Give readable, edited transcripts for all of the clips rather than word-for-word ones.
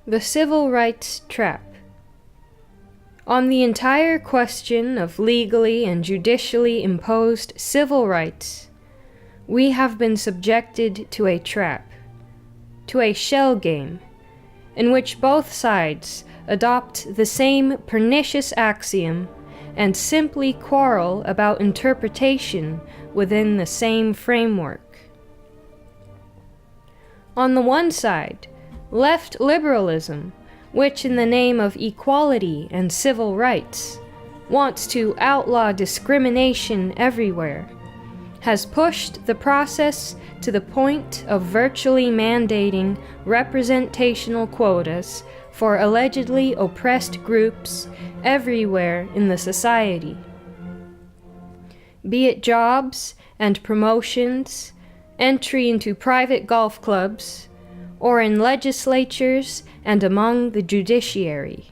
The Civil Rights Trap. On the entire question of legally and judicially imposed civil rights, we have been subjected to a trap, to a shell game, in which both sides adopt the same pernicious axiom and simply quarrel about interpretation within the same framework. On the one side, left liberalism, which in the name of equality and civil rights wants to outlaw discrimination everywhere, has pushed the process to the point of virtually mandating representational quotas for allegedly oppressed groups everywhere in the society. Be it jobs and promotions, entry into private golf clubs, or in legislatures and among the judiciary.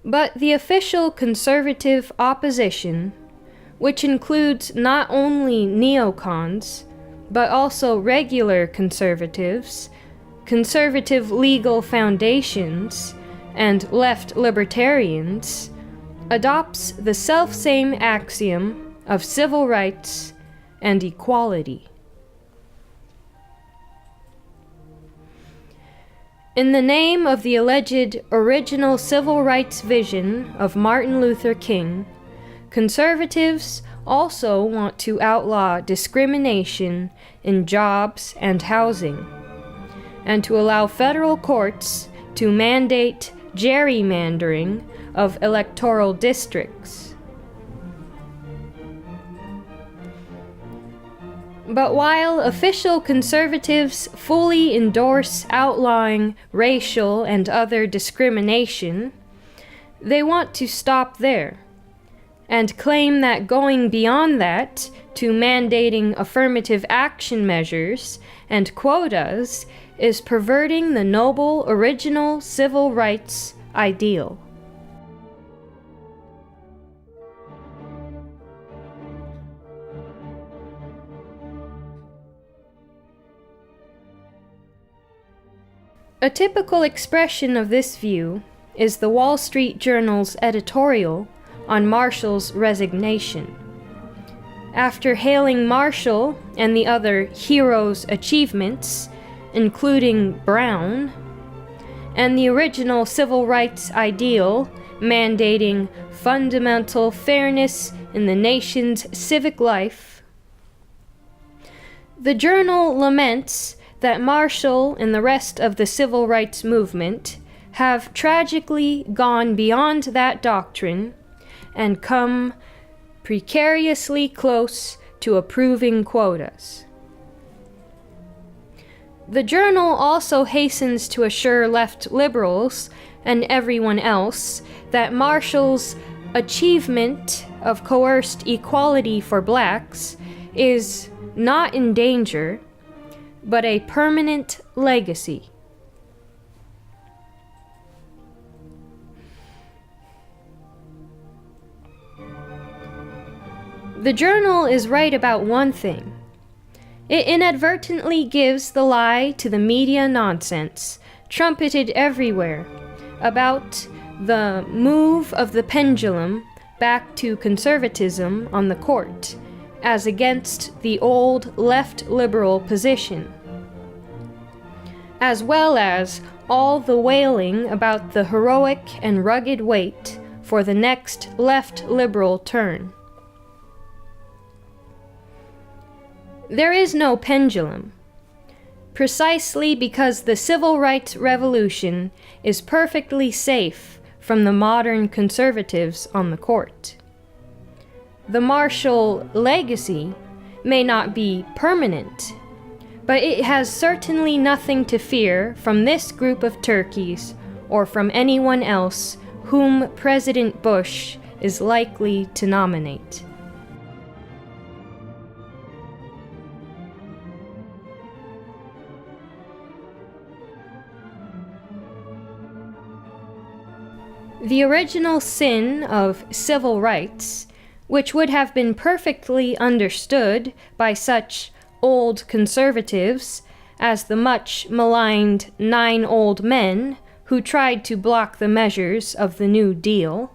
But the official conservative opposition, which includes not only neocons, but also regular conservatives, conservative legal foundations, and left libertarians, adopts the selfsame axiom of civil rights and equality. In the name of the alleged original civil rights vision of Martin Luther King, conservatives also want to outlaw discrimination in jobs and housing, and to allow federal courts to mandate gerrymandering of electoral districts. But while official conservatives fully endorse outlawing racial and other discrimination, they want to stop there, and claim that going beyond that to mandating affirmative action measures and quotas is perverting the noble original civil rights ideal. A typical expression of this view is the Wall Street Journal's editorial on Marshall's resignation. After hailing Marshall and the other heroes' achievements, including Brown, and the original civil rights ideal mandating fundamental fairness in the nation's civic life, the journal laments that Marshall and the rest of the civil rights movement have tragically gone beyond that doctrine and come precariously close to approving quotas. The journal also hastens to assure left liberals and everyone else that Marshall's achievement of coerced equality for blacks is not in danger, but a permanent legacy. The journal is right about one thing. It inadvertently gives the lie to the media nonsense, trumpeted everywhere, about the move of the pendulum back to conservatism on the court, as against the old left liberal position, as well as all the wailing about the heroic and rugged wait for the next left liberal turn. There is no pendulum, precisely because the civil rights revolution is perfectly safe from the modern conservatives on the court. The Marshall legacy may not be permanent, but it has certainly nothing to fear from this group of turkeys or from anyone else whom President Bush is likely to nominate. The original sin of civil rights, which would have been perfectly understood by such old conservatives as the much maligned 9 old men who tried to block the measures of the New Deal,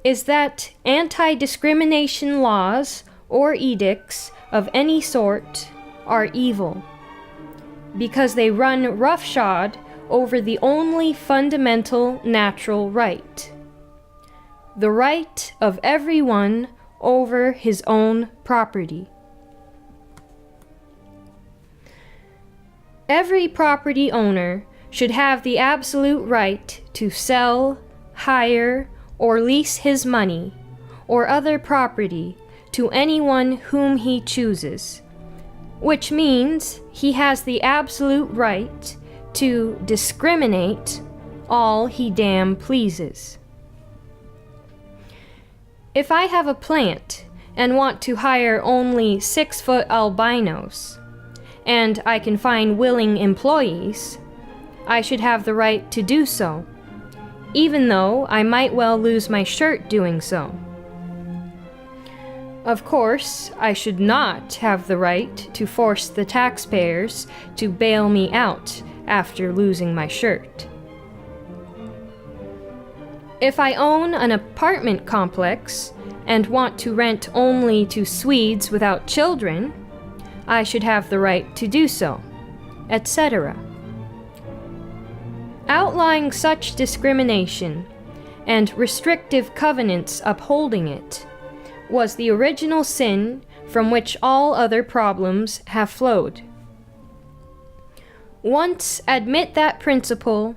is that anti-discrimination laws or edicts of any sort are evil, because they run roughshod over the only fundamental natural right, the right of everyone over his own property. Every property owner should have the absolute right to sell, hire, or lease his money or other property to anyone whom he chooses, which means he has the absolute right to discriminate all he damn pleases. If I have a plant and want to hire only 6-foot albinos, and I can find willing employees, I should have the right to do so, even though I might well lose my shirt doing so. Of course, I should not have the right to force the taxpayers to bail me out after losing my shirt. If I own an apartment complex and want to rent only to Swedes without children, I should have the right to do so, etc. Outlawing such discrimination and restrictive covenants upholding it was the original sin from which all other problems have flowed. Once admit that principle,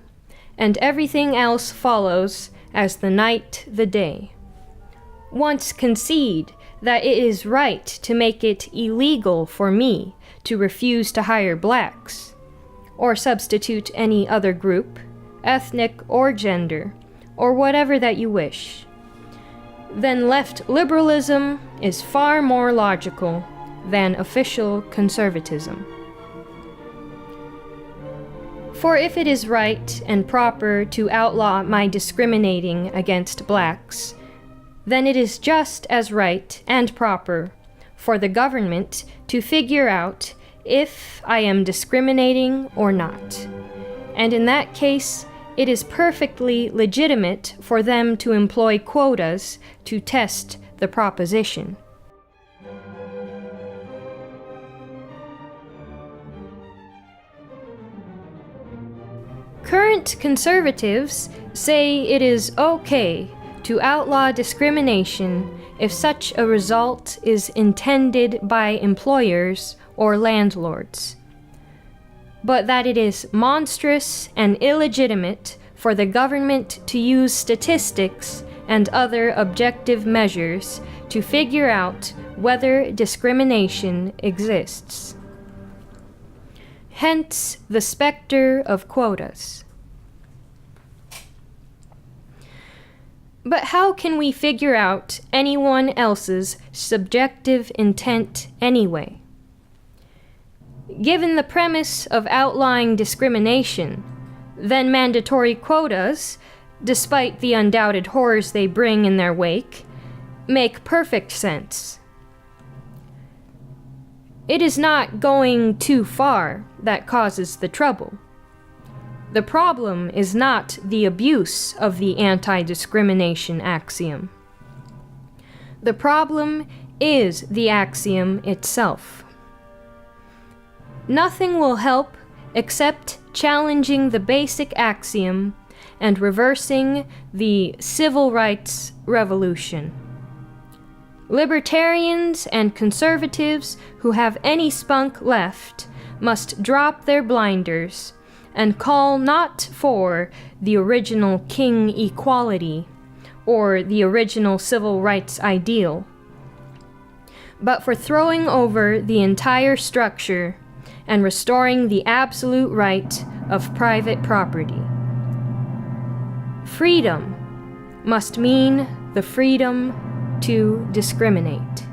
and everything else follows as the night the day. Once concede that it is right to make it illegal for me to refuse to hire blacks, or substitute any other group, ethnic or gender, or whatever that you wish, then left liberalism is far more logical than official conservatism. For if it is right and proper to outlaw my discriminating against blacks, then it is just as right and proper for the government to figure out if I am discriminating or not. And in that case, it is perfectly legitimate for them to employ quotas to test the proposition. Current conservatives say it is okay to outlaw discrimination if such a result is intended by employers or landlords, but that it is monstrous and illegitimate for the government to use statistics and other objective measures to figure out whether discrimination exists. Hence the specter of quotas. But how can we figure out anyone else's subjective intent anyway? Given the premise of outlawing discrimination, then mandatory quotas, despite the undoubted horrors they bring in their wake, make perfect sense. It is not going too far that causes the trouble. The problem is not the abuse of the anti-discrimination axiom. The problem is the axiom itself. Nothing will help except challenging the basic axiom and reversing the civil rights revolution. Libertarians and conservatives who have any spunk left must drop their blinders and call not for the original king equality or the original civil rights ideal, but for throwing over the entire structure and restoring the absolute right of private property. Freedom must mean the freedom to discriminate.